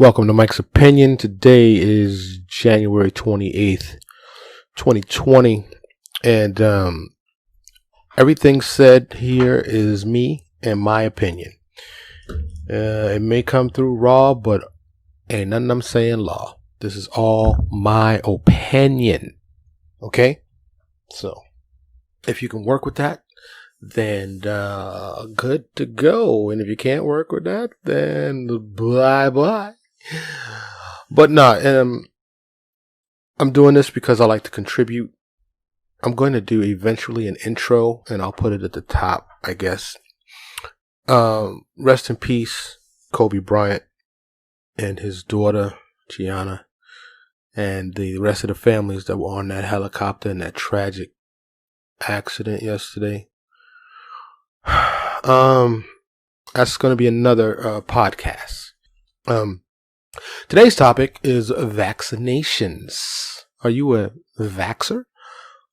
Welcome to Mike's Opinion. Today is January 28th, 2020. And everything said here is me and my opinion. It may come through raw, but ain't nothing I'm saying law. This is all my opinion. Okay? So, if you can work with that, then good to go. And if you can't work with that, then bye-bye. But no, I'm doing this because I like to contribute. I'm going to do eventually an intro, and I'll put it at the top, I guess. Rest in peace, Kobe Bryant and his daughter, Gianna, and the rest of the families that were on that helicopter in that tragic accident yesterday. That's going to be another podcast. Today's topic is vaccinations. Are you a vaxxer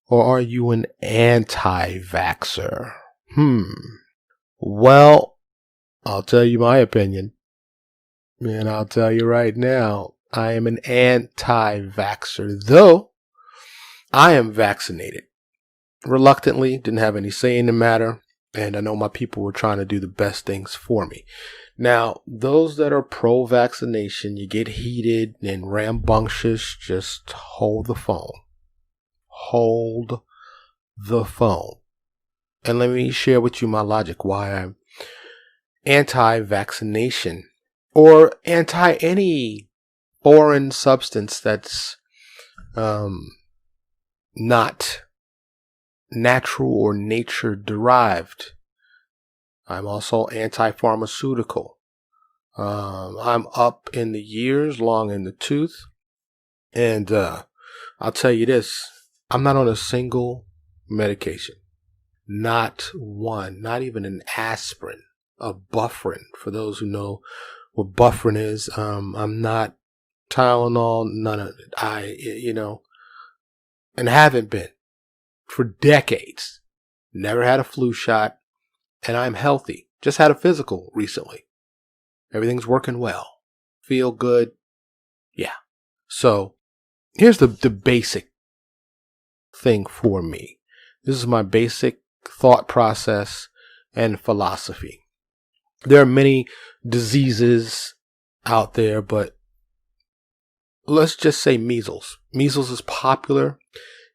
or are you an anti-vaxxer? Well, I'll tell you my opinion. And I'll tell you right now, I am an anti-vaxxer, though I am vaccinated. Reluctantly, didn't have any say in the matter, and I know my people were trying to do the best things for me. Now, those that are pro-vaccination, you get heated and rambunctious, just hold the phone. Hold the phone. And let me share with you my logic why I'm anti-vaccination or anti any foreign substance that's not natural or nature derived. I'm also anti-pharmaceutical. I'm up in the years, long in the tooth. And I'll tell you this, I'm not on a single medication. Not one, not even an aspirin, a bufferin. For those who know what bufferin is, I'm not Tylenol, none of it. And haven't been for decades. Never had a flu shot. And I'm healthy. Just had a physical recently. Everything's working well. Feel good. Yeah. So here's the basic thing for me. This is my basic thought process and philosophy. There are many diseases out there, but let's just say measles. Measles is popular.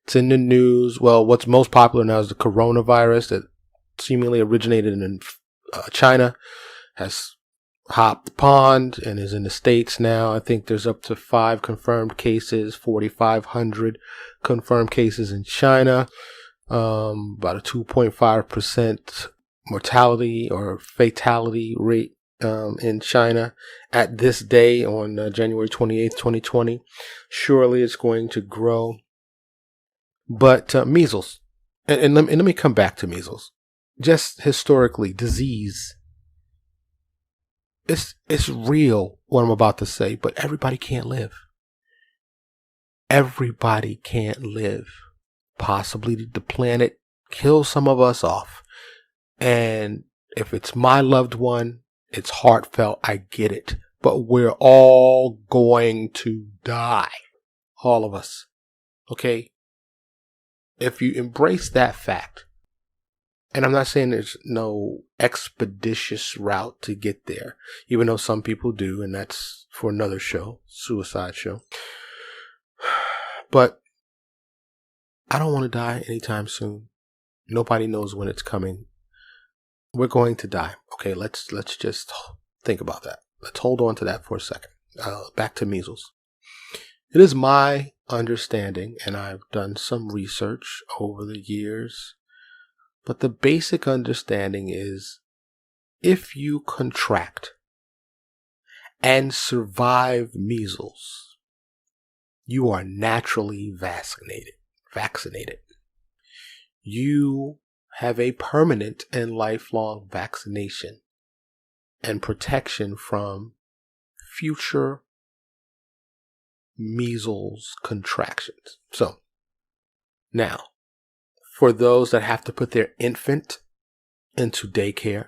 It's in the news. Well, what's most popular now is the coronavirus that seemingly originated in China, has hopped the pond and is in the States now. I think there's up to 5 confirmed cases, 4,500 confirmed cases in China, about a 2.5% mortality or fatality rate in China at this day on January 28th, 2020. Surely it's going to grow. But measles, and let me come back to measles. Just historically, disease. It's real what I'm about to say, but everybody can't live. Everybody can't live. Possibly the planet kills some of us off. And if it's my loved one, it's heartfelt. I get it. But we're all going to die. All of us. Okay? If you embrace that fact, and I'm not saying there's no expeditious route to get there, even though some people do, and that's for another show, suicide show. But I don't want to die anytime soon. Nobody knows when it's coming. We're going to die. Okay, let's just think about that. Let's hold on to that for a second. Back to measles. It is my understanding, and I've done some research over the years, but the basic understanding is if you contract and survive measles, you are naturally vaccinated. You have a permanent and lifelong vaccination and protection from future measles contractions. So, now, for those that have to put their infant into daycare,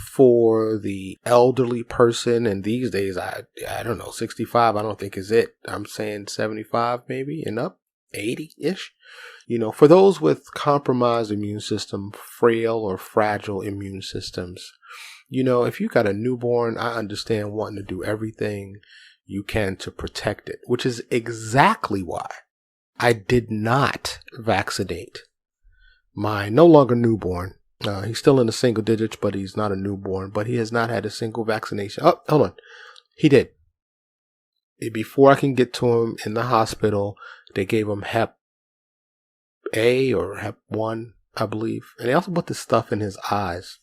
for the elderly person, and these days, I don't know, 65, I don't think is it. I'm saying 75 maybe and up, 80-ish. For those with compromised immune system, frail or fragile immune systems, if you got a newborn, I understand wanting to do everything you can to protect it, which is exactly why I did not vaccinate my no longer newborn. He's still in the single digits, but he's not a newborn, but he has not had a single vaccination. Oh, hold on. He did. Before I can get to him in the hospital, they gave him Hep A or Hep 1, I believe. And they also put this stuff in his eyes.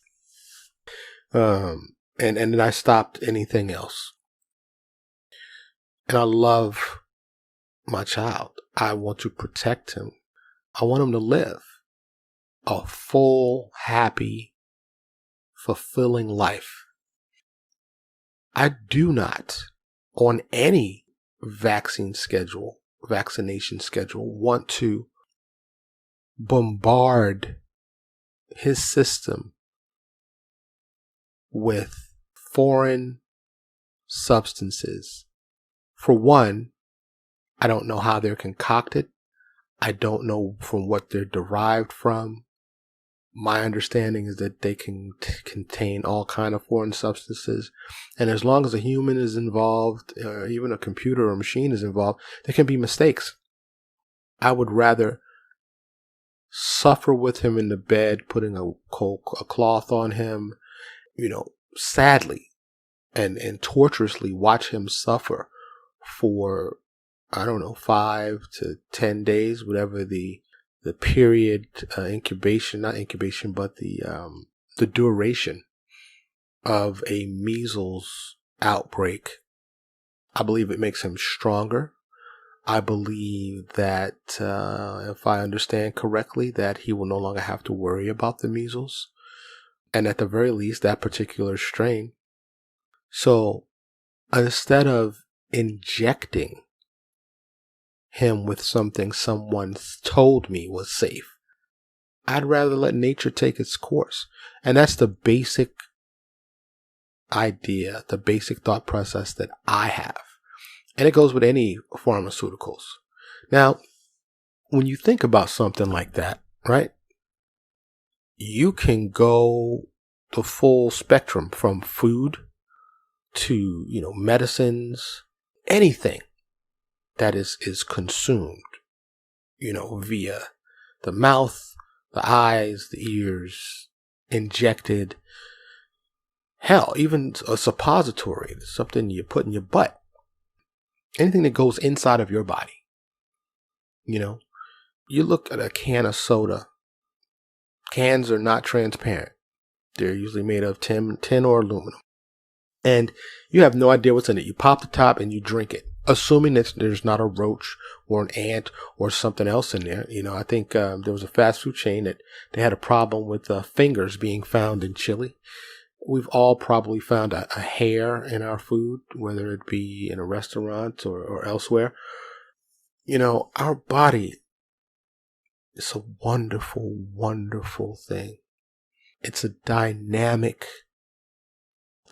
And then I stopped anything else. And I love my child. I want to protect him. I want him to live a full, happy, fulfilling life. I do not, on any vaccination schedule, want to bombard his system with foreign substances. For one, I don't know how they're concocted. I don't know from what they're derived from. My understanding is that they can contain all kind of foreign substances. And as long as a human is involved, even a computer or machine is involved, there can be mistakes. I would rather suffer with him in the bed, putting a cloth on him, sadly and torturously watch him suffer for, 5 to 10 days, whatever the period, not incubation, but the duration of a measles outbreak. I believe it makes him stronger. I believe that, if I understand correctly, that he will no longer have to worry about the measles. And at the very least, that particular strain. So instead of injecting him with something someone told me was safe, I'd rather let nature take its course. And that's the basic idea, the basic thought process that I have. And it goes with any pharmaceuticals. Now, when you think about something like that, right, you can go the full spectrum from food to, medicines, anything that is consumed, via the mouth, the eyes, the ears, injected. Hell, even a suppository, something you put in your butt. Anything that goes inside of your body. You look at a can of soda. Cans are not transparent. They're usually made of tin or aluminum. And you have no idea what's in it. You pop the top and you drink it, assuming that there's not a roach or an ant or something else in there. I think there was a fast food chain that they had a problem with fingers being found in chili. We've all probably found a hair in our food, whether it be in a restaurant or elsewhere. Our body is a wonderful, wonderful thing. It's a dynamic,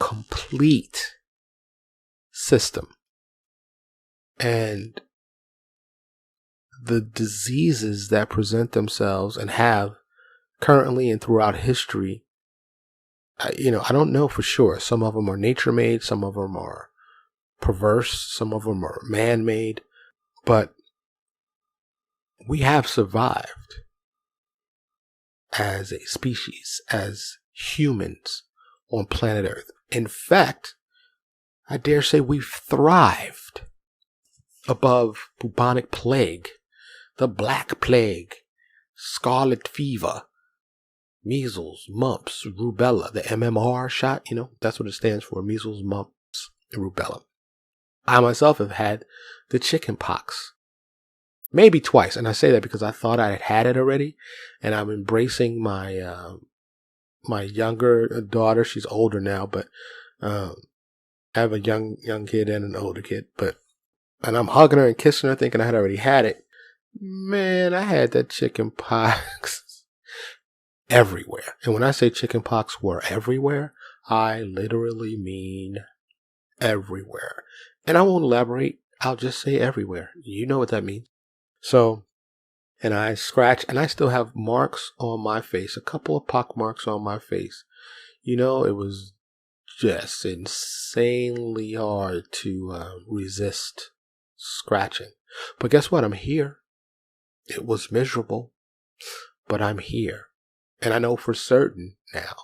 complete system. And the diseases that present themselves and have currently and throughout history, I don't know for sure. Some of them are nature-made, some of them are perverse, some of them are man-made, but we have survived as a species, as humans on planet Earth. In fact, I dare say we've thrived above bubonic plague, the Black Plague, scarlet fever, measles, mumps, rubella, the MMR shot, that's what it stands for, measles, mumps, and rubella. I myself have had the chicken pox. Maybe twice, and I say that because I thought I had it already, and I'm embracing my my younger daughter. She's older now, but I have a young kid and an older kid. And I'm hugging her and kissing her, thinking I had already had it. Man, I had that chicken pox everywhere. And when I say chicken pox were everywhere, I literally mean everywhere. And I won't elaborate. I'll just say everywhere. You know what that means. So, and I scratch, and I still have marks on my face, a couple of pock marks on my face. It was just insanely hard to resist scratching. But guess what? I'm here. It was miserable, but I'm here. And I know for certain now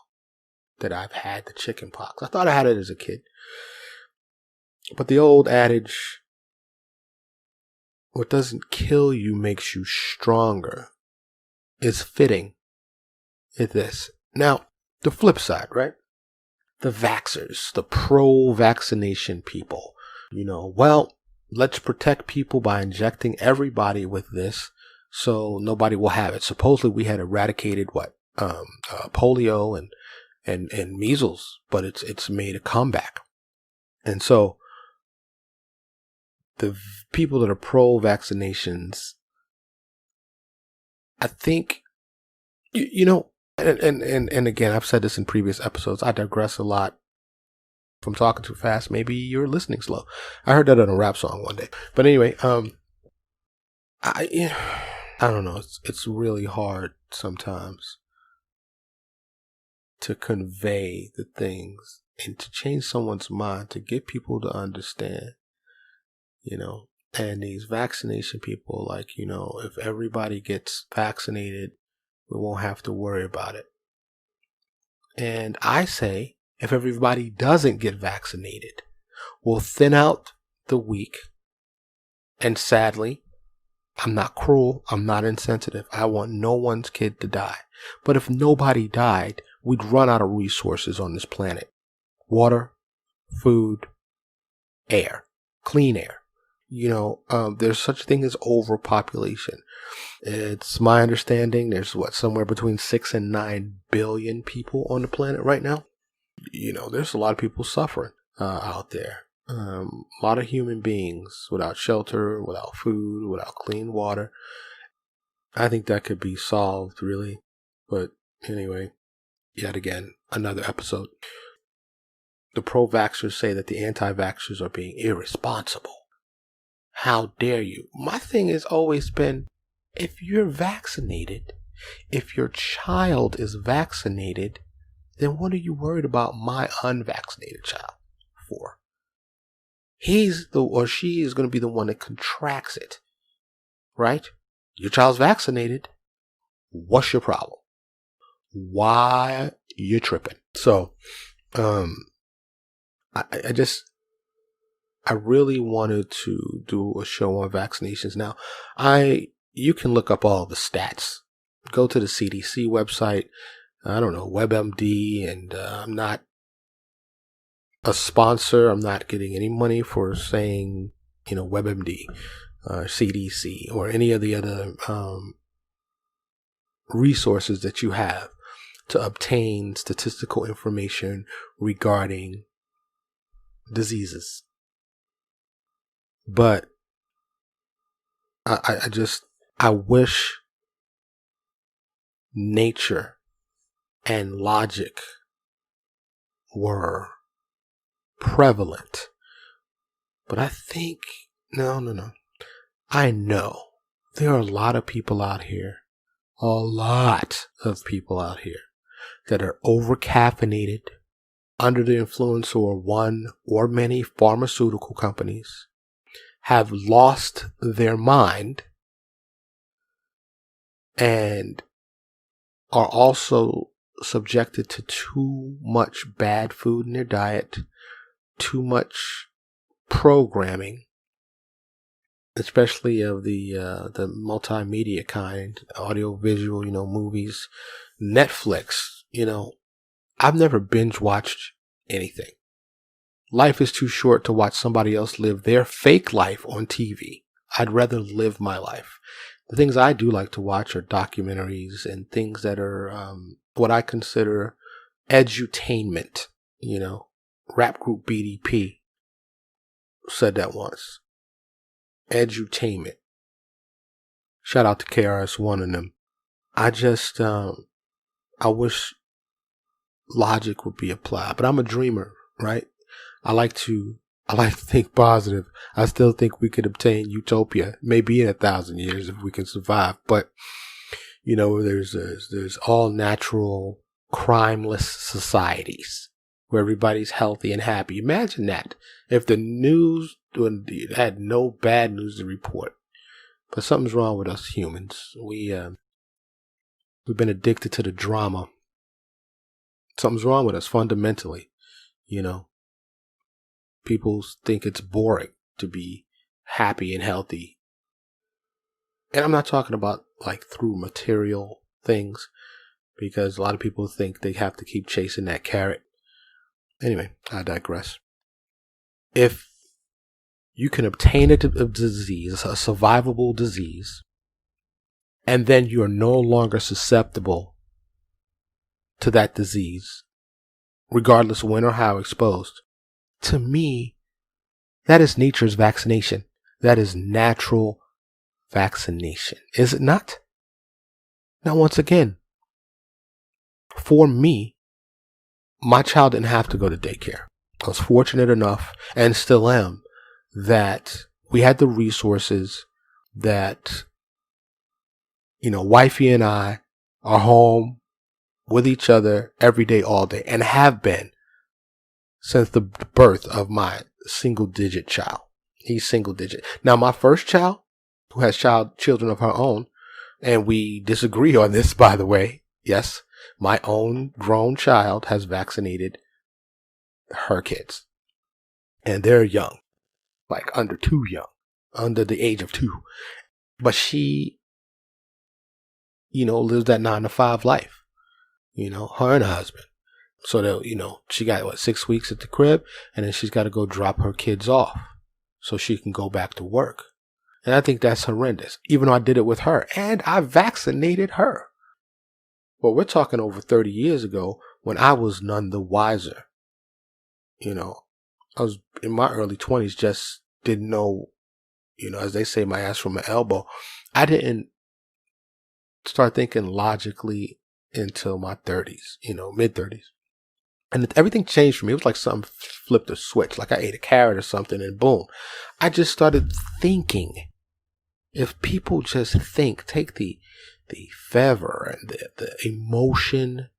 that I've had the chicken pox. I thought I had it as a kid. But the old adage, what doesn't kill you makes you stronger, is fitting at this. Now, the flip side, right? The vaxxers, the pro-vaccination people, let's protect people by injecting everybody with this so nobody will have it. Supposedly we had eradicated polio and measles, but it's made a comeback. And so the people that are pro-vaccinations, I think, and again, I've said this in previous episodes, I digress a lot from talking too fast. Maybe you're listening slow. I heard that on a rap song one day. But anyway, I don't know. It's really hard sometimes to convey the things and to change someone's mind, to get people to understand, and these vaccination people, if everybody gets vaccinated, we won't have to worry about it. And I say, if everybody doesn't get vaccinated, we'll thin out the weak. And sadly, I'm not cruel. I'm not insensitive. I want no one's kid to die. But if nobody died, we'd run out of resources on this planet. Water, food, air, clean air. There's such a thing as overpopulation. It's my understanding there's somewhere between 6 and 9 billion people on the planet right now. There's a lot of people suffering out there. A lot of human beings without shelter, without food, without clean water. I think that could be solved, really. But anyway, yet again, another episode. The pro-vaxxers say that the anti-vaxxers are being irresponsible. How dare you? My thing has always been, if you're vaccinated, if your child is vaccinated, then what are you worried about my unvaccinated child for? He's or she is going to be the one that contracts it, right? Your child's vaccinated. What's your problem? Why you tripping? So, I really wanted to do a show on vaccinations. Now, you can look up all the stats. Go to the CDC website. I don't know, WebMD, and I'm not a sponsor. I'm not getting any money for saying, WebMD, CDC, or any of the other resources that you have to obtain statistical information regarding diseases. But I wish nature and logic were prevalent. But I think, no. I know there are a lot of people out here, that are over-caffeinated, under the influence of one or many pharmaceutical companies, have lost their mind, and are also subjected to too much bad food in their diet, too much programming, especially of the multimedia kind, audio, visual, movies, Netflix. I've never binge watched anything. Life is too short to watch somebody else live their fake life on TV. I'd rather live my life. The things I do like to watch are documentaries and things that are what I consider edutainment. Rap group BDP said that once. Edutainment. Shout out to KRS-One and them. I wish logic would be applied. But I'm a dreamer, right? I like to think positive. I still think we could obtain utopia, maybe in 1,000 years if we can survive. But there's all natural, crimeless societies where everybody's healthy and happy. Imagine that if the news had no bad news to report. But something's wrong with us humans. We've been addicted to the drama. Something's wrong with us fundamentally. People think it's boring to be happy and healthy. And I'm not talking about like through material things, because a lot of people think they have to keep chasing that carrot. Anyway, I digress. If you can obtain a disease, a survivable disease, and then you are no longer susceptible to that disease, regardless when or how exposed, to me, that is nature's vaccination. That is natural vaccination, is it not? Now, once again, for me, my child didn't have to go to daycare. I was fortunate enough, and still am, that we had the resources that, wifey and I are home with each other every day, all day, and have been since the birth of my single-digit child. He's single-digit. Now, my first child, who has children of her own, and we disagree on this, by the way. Yes, my own grown child has vaccinated her kids. And they're young, like under the age of 2. But she, lives that 9-to-5 life, her and her husband. So that, she got 6 weeks at the crib, and then she's got to go drop her kids off so she can go back to work. And I think that's horrendous, even though I did it with her and I vaccinated her. But we're talking over 30 years ago when I was none the wiser. I was in my early 20s, just didn't know, as they say, my ass from my elbow. I didn't start thinking logically until my 30s, mid 30s. And everything changed for me. It was like something flipped a switch, like I ate a carrot or something, and boom. I just started thinking. If people just think, take the fervor and the emotion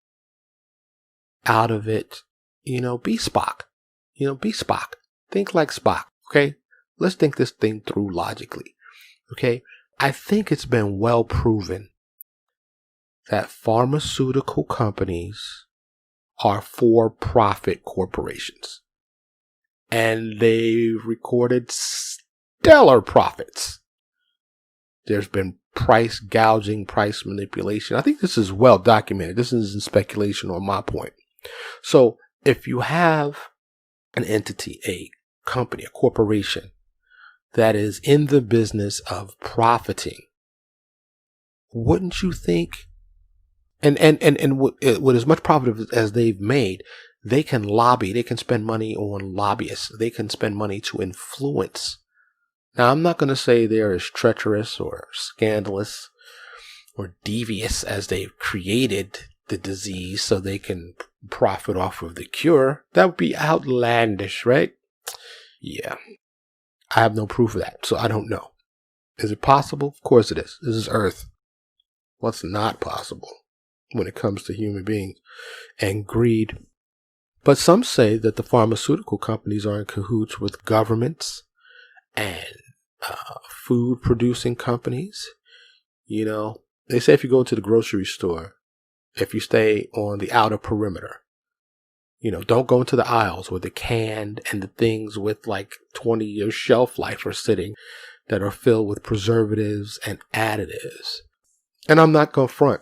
out of it, be Spock. Be Spock. Think like Spock, okay? Let's think this thing through logically, okay? I think it's been well proven that pharmaceutical companies are for-profit corporations. And they recorded stellar profits. There's been price gouging, price manipulation. I think this is well documented. This isn't speculation on my point. So if you have an entity, a company, a corporation that is in the business of profiting, wouldn't you think, and with as much profit as they've made, they can lobby, they can spend money on lobbyists, they can spend money to influence. Now, I'm not going to say they're as treacherous or scandalous or devious as they've created the disease so they can profit off of the cure. That would be outlandish, right? Yeah. I have no proof of that, so I don't know. Is it possible? Of course it is. This is Earth. What's not possible when it comes to human beings and greed? But some say that the pharmaceutical companies are in cahoots with governments and food producing companies. They say if you go to the grocery store, if you stay on the outer perimeter, don't go into the aisles where the canned and the things with like 20-year shelf life are sitting that are filled with preservatives and additives. And I'm not going to front.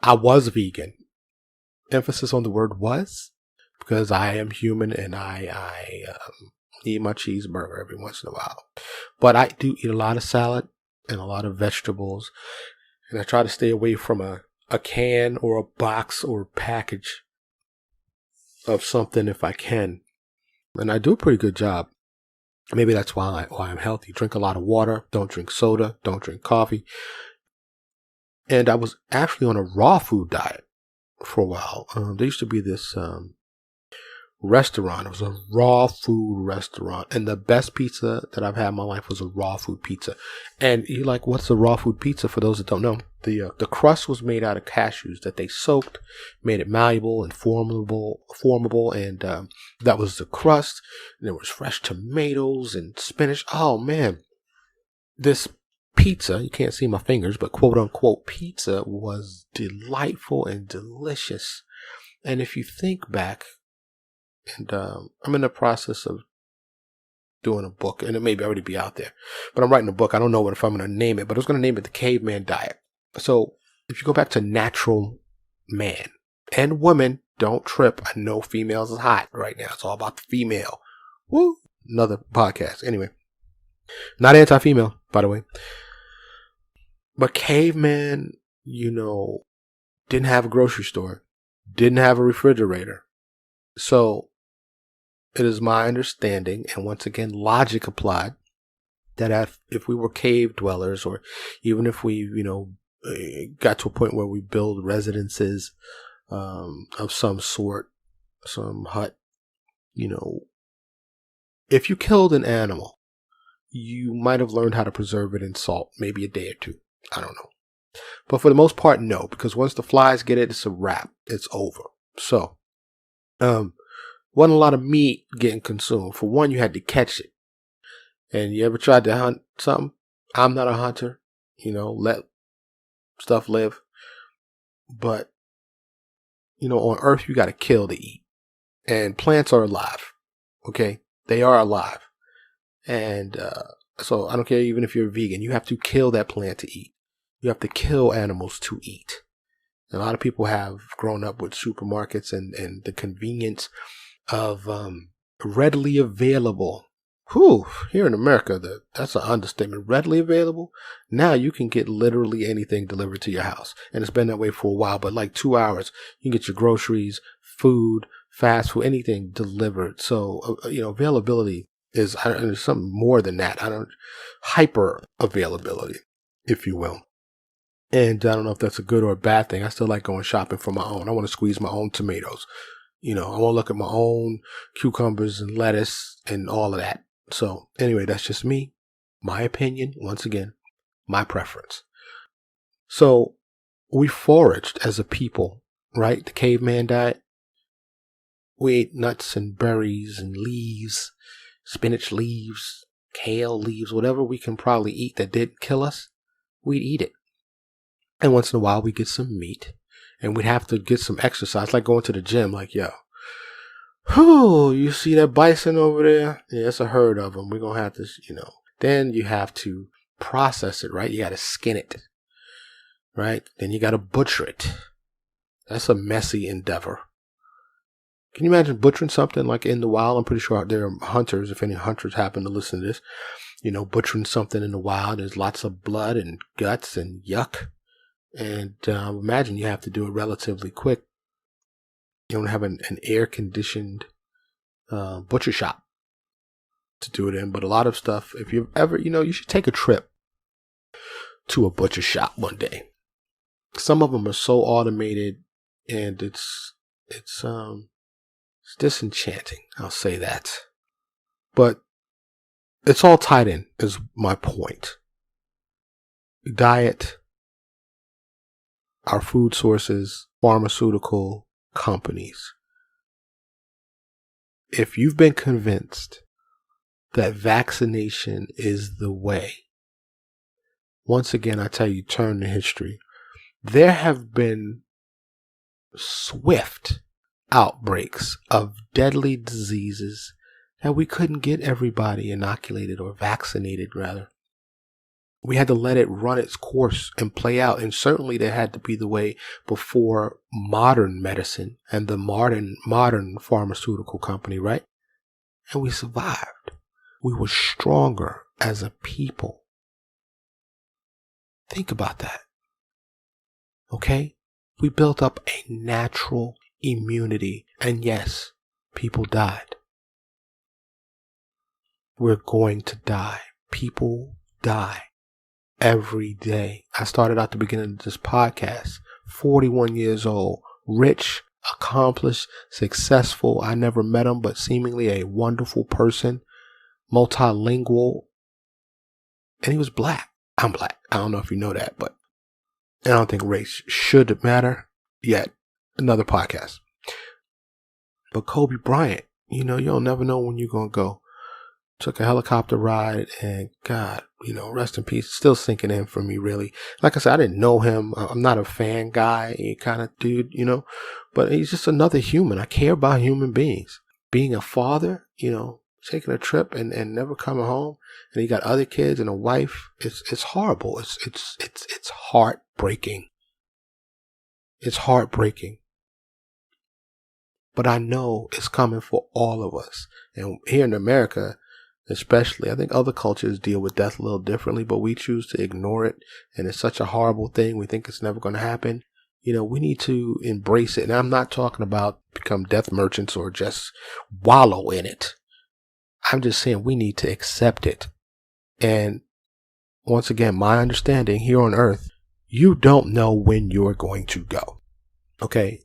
I was vegan. Emphasis on the word was, because I am human and I eat my cheeseburger every once in a while. But I do eat a lot of salad and a lot of vegetables. And I try to stay away from a can or a box or a package of something if I can. And I do a pretty good job. Maybe that's why I'm healthy. Drink a lot of water. Don't drink soda. Don't drink coffee. And I was actually on a raw food diet for a while. There used to be this restaurant. It was a raw food restaurant, and the best pizza that I've had in my life was a raw food pizza. And you're like, what's a raw food pizza? For those that don't know, the crust was made out of cashews that they soaked, made it malleable and formable, and that was the crust. And there was fresh tomatoes and spinach. Oh man, this pizza, you can't see my fingers, but quote unquote pizza was delightful and delicious. And if you think back, and I'm in the process of doing a book, and it may already be out there, but I'm writing a book. I don't know if I'm going to name it, but I was going to name it The Caveman Diet. So if you go back to natural man and woman, don't trip. I know females is hot right now. It's all about the female. Woo! Another podcast. Anyway, not anti-female, by the way. But caveman, didn't have a grocery store, didn't have a refrigerator. So it is my understanding, and once again, logic applied, that if we were cave dwellers, or even if we, got to a point where we build residences of some sort, some hut, if you killed an animal, you might have learned how to preserve it in salt, maybe a day or two. I don't know. But for the most part, no, because once the flies get it, it's a wrap. It's over. So, wasn't a lot of meat getting consumed. For one, you had to catch it. And you ever tried to hunt something? I'm not a hunter. Let stuff live. But, on Earth, you got to kill to eat. And plants are alive. Okay? They are alive. And so I don't care even if you're a vegan. You have to kill that plant to eat. You have to kill animals to eat. And a lot of people have grown up with supermarkets and the convenience of readily available. Here in America, that's an understatement. Readily available. Now you can get literally anything delivered to your house. And it's been that way for a while, but like 2 hours, you can get your groceries, food, fast food, anything delivered. So, availability is something more than that. Hyper availability, if you will. And I don't know if that's a good or a bad thing. I still like going shopping for my own. I want to squeeze my own tomatoes. I want to look at my own cucumbers and lettuce and all of that. So anyway, that's just me. My opinion. Once again, my preference. So we foraged as a people, right? The caveman diet. We ate nuts and berries and leaves, spinach leaves, kale leaves, whatever we can probably eat that didn't kill us, we'd eat it. And once in a while, we get some meat, and we'd have to get some exercise, like going to the gym. Like, you see that bison over there? Yeah, it's a herd of them. We're going to have to, Then you have to process it, right? You got to skin it, right? Then you got to butcher it. That's a messy endeavor. Can you imagine butchering something like in the wild? I'm pretty sure there are hunters, if any hunters happen to listen to this, butchering something in the wild. There's lots of blood and guts and yuck. And imagine you have to do it relatively quick. You don't have an air-conditioned butcher shop to do it in. But a lot of stuff, if you've ever, you should take a trip to a butcher shop one day. Some of them are so automated, and it's disenchanting. I'll say that. But it's all tied in, is my point. Diet, our food sources, pharmaceutical companies. If you've been convinced that vaccination is the way, once again, I tell you, turn to history. There have been swift outbreaks of deadly diseases that we couldn't get everybody inoculated or vaccinated, rather. We had to let it run its course and play out. And certainly that had to be the way before modern medicine and the modern pharmaceutical company, right? And we survived. We were stronger as a people. Think about that. Okay? We built up a natural immunity. And yes, people died. We're going to die. People die every day. I started out the beginning of this podcast, 41 years old, rich, accomplished, successful. I never met him, but seemingly a wonderful person, multilingual, and he was black. I'm black. I don't know if you know that, but I don't think race should matter yet. Another podcast. But Kobe Bryant, you'll never know when you're going to go. Took a helicopter ride, and God, rest in peace. Still sinking in for me, really. Like I said, I didn't know him. I'm not a fan guy kind of dude, but he's just another human. I care about human beings. Being a father, taking a trip and never coming home, and he got other kids and a wife. It's horrible. It's heartbreaking. It's heartbreaking. But I know it's coming for all of us. And here in America, especially, I think other cultures deal with death a little differently, but we choose to ignore it. And it's such a horrible thing. We think it's never going to happen. We need to embrace it. And I'm not talking about become death merchants or just wallow in it. I'm just saying we need to accept it. And once again, my understanding here on earth, you don't know when you're going to go. Okay?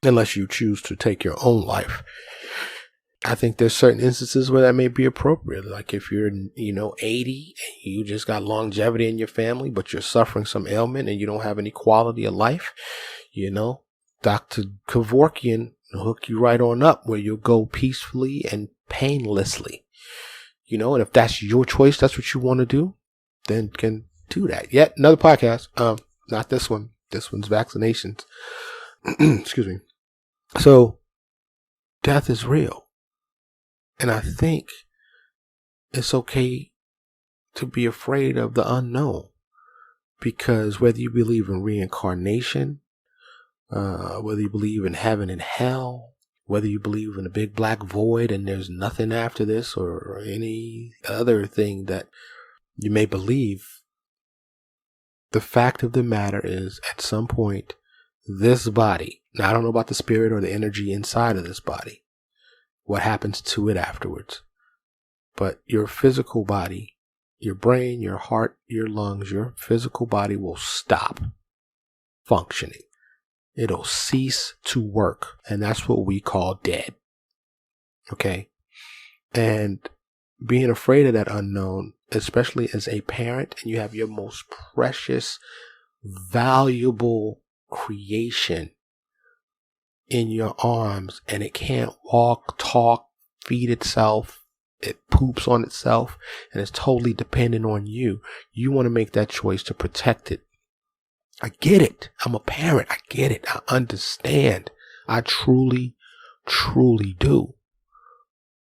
Unless you choose to take your own life. I think there's certain instances where that may be appropriate. Like if you're, 80 and you just got longevity in your family, but you're suffering some ailment and you don't have any quality of life, Dr. Kevorkian will hook you right on up where you'll go peacefully and painlessly. And if that's your choice, that's what you want to do, then can do that. Yet another podcast. Not this one. This one's Vaccinations. Excuse me. So death is real. And I think it's okay to be afraid of the unknown, because whether you believe in reincarnation, whether you believe in heaven and hell, whether you believe in a big black void and there's nothing after this, or any other thing that you may believe, the fact of the matter is at some point, this body, now I don't know about the spirit or the energy inside of this body, what happens to it afterwards. But your physical body, your brain, your heart, your lungs, your physical body will stop functioning. It'll cease to work. And that's what we call dead. Okay? And being afraid of that unknown, especially as a parent, and you have your most precious, valuable creation in your arms, and it can't walk, talk, feed itself, it poops on itself, and it's totally dependent on you. You want to make that choice to protect it. I get it. I'm a parent. I get it. I understand. I truly, truly do.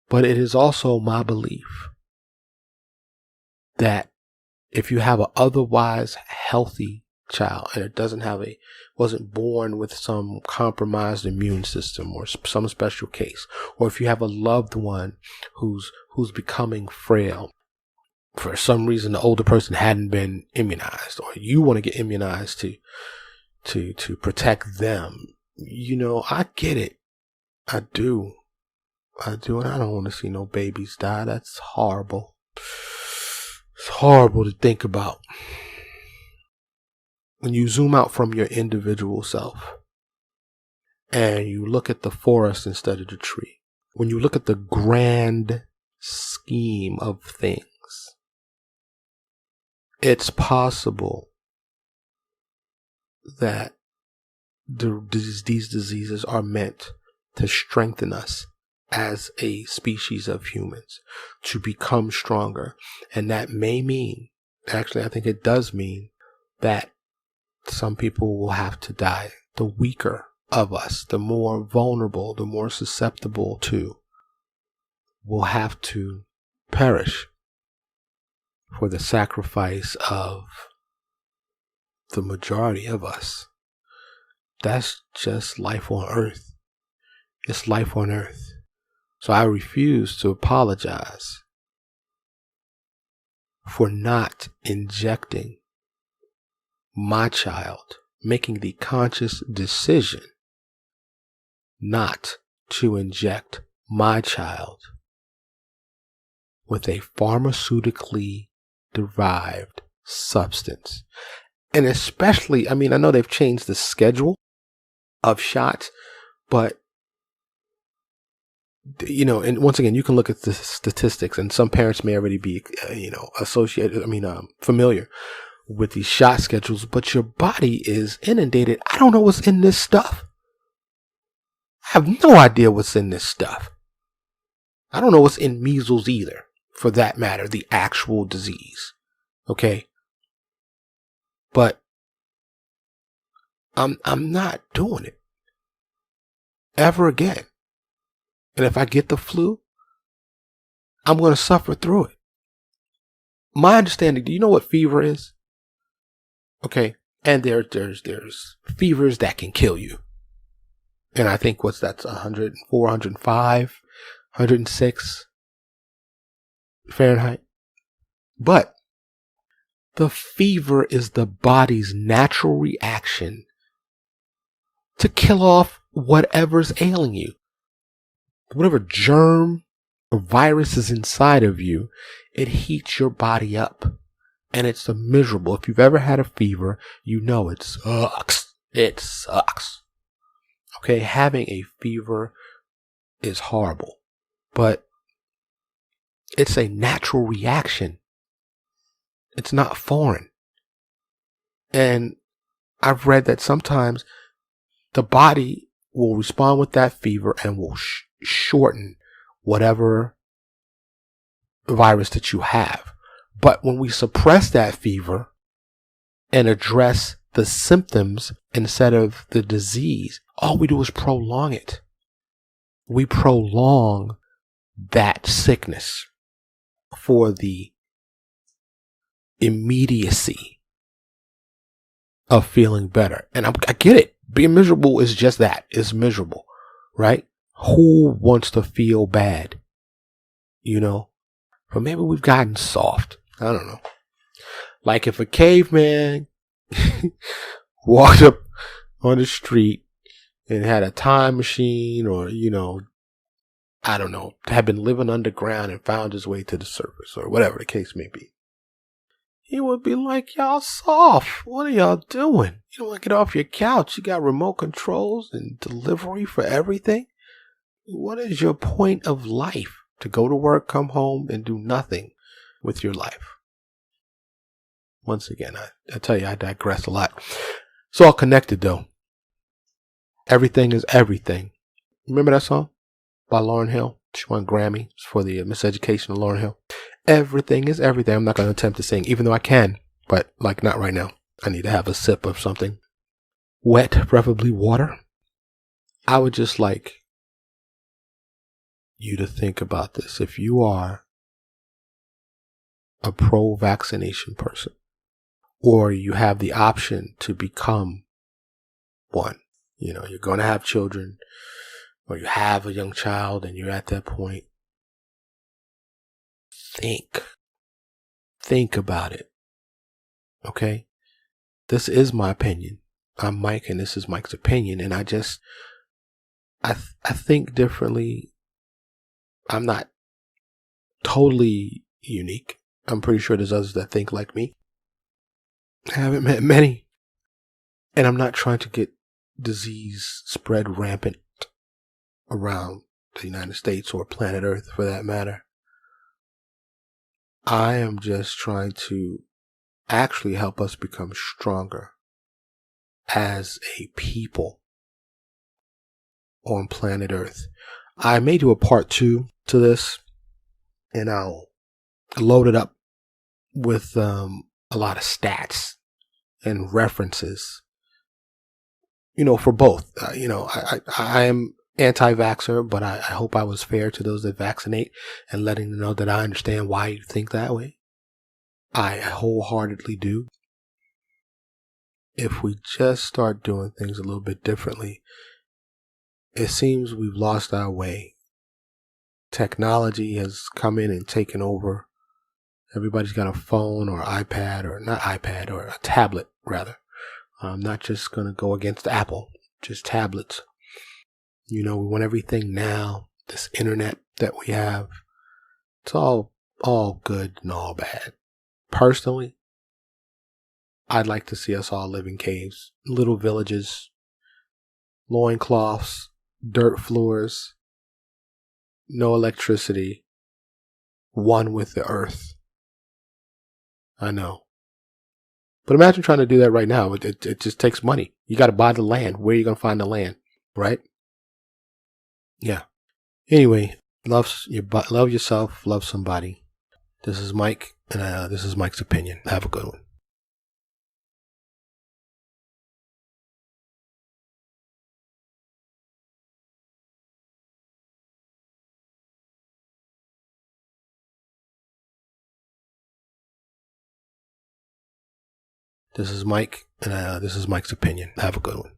But it is also my belief that if you have an otherwise healthy child and it wasn't born with some compromised immune system or some special case, or if you have a loved one who's becoming frail, for some reason the older person hadn't been immunized, or you want to get immunized to protect them, I get it. I do, and I don't want to see no babies die. That's horrible. It's horrible to think about. When you zoom out from your individual self and you look at the forest instead of the tree, when you look at the grand scheme of things, it's possible that these diseases are meant to strengthen us as a species of humans, to become stronger. And that may mean, actually I think it does mean, that some people will have to die. The weaker of us, the more vulnerable, the more susceptible to, will have to perish for the sacrifice of the majority of us. That's just life on earth. It's life on earth. So I refuse to apologize for not injecting my child, making the conscious decision not to inject my child with a pharmaceutically derived substance. And especially, I know they've changed the schedule, of shots, but and once again, you can look at the statistics, and some parents may already be, familiar with these shot schedules, but your body is inundated. I don't know what's in this stuff. I have no idea what's in this stuff. I don't know what's in measles either, for that matter, the actual disease. Okay? But I'm not doing it ever again. And if I get the flu, I'm going to suffer through it. My understanding, do you know what fever is? Okay. And there's fevers that can kill you. And I think that's 104, 105, 106 Fahrenheit. But the fever is the body's natural reaction to kill off whatever's ailing you. Whatever germ or virus is inside of you, it heats your body up. And it's miserable. If you've ever had a fever, you know it sucks. It sucks. Okay, having a fever is horrible. But it's a natural reaction. It's not foreign. And I've read that sometimes the body will respond with that fever and will shorten whatever virus that you have. But when we suppress that fever and address the symptoms instead of the disease, all we do is prolong it. We prolong that sickness for the immediacy of feeling better. And I get it. Being miserable is just that. It's miserable, right? Who wants to feel bad? But maybe we've gotten soft. I don't know. Like if a caveman walked up on the street and had a time machine, or, I don't know, had been living underground and found his way to the surface, or whatever the case may be, he would be like, y'all soft. What are y'all doing? You don't want to get off your couch. You got remote controls and delivery for everything. What is your point of life? To go to work, come home, and do nothing with your life. Once again, I tell you, I digress a lot. It's all connected, though. Everything is everything. Remember that song by Lauryn Hill? She won Grammy for the Miseducation of Lauryn Hill. Everything is everything. I'm not going to attempt to sing, even though I can, but not right now. I need to have a sip of something wet, preferably water. I would just like you to think about this. If you are a pro-vaccination person, or you have the option to become one, you're going to have children, or you have a young child and you're at that point, think about it. Okay? This is my opinion. I'm Mike, and this is Mike's opinion, and I think differently. I'm not totally unique. I'm pretty sure there's others that think like me. I haven't met many. And I'm not trying to get disease spread rampant around the United States or planet Earth, for that matter. I am just trying to actually help us become stronger as a people on planet Earth. I may do a part 2 to this, and I'll load it up with a lot of stats and references, for both. I am anti-vaxxer, but I hope I was fair to those that vaccinate and letting them know that I understand why you think that way. I wholeheartedly do. If we just start doing things a little bit differently, it seems we've lost our way. Technology has come in and taken over. Everybody's got a phone or iPad, or not iPad, or a tablet rather. I'm not just going to go against Apple, just tablets. We want everything now. This internet that we have, it's all good and all bad. Personally, I'd like to see us all live in caves, little villages, loincloths, dirt floors, no electricity, one with the earth. I know. But imagine trying to do that right now. It just takes money. You got to buy the land. Where are you going to find the land? Right? Yeah. Anyway, love yourself, love somebody. This is Mike, and this is Mike's opinion. Have a good one. This is Mike, and this is Mike's opinion. Have a good one.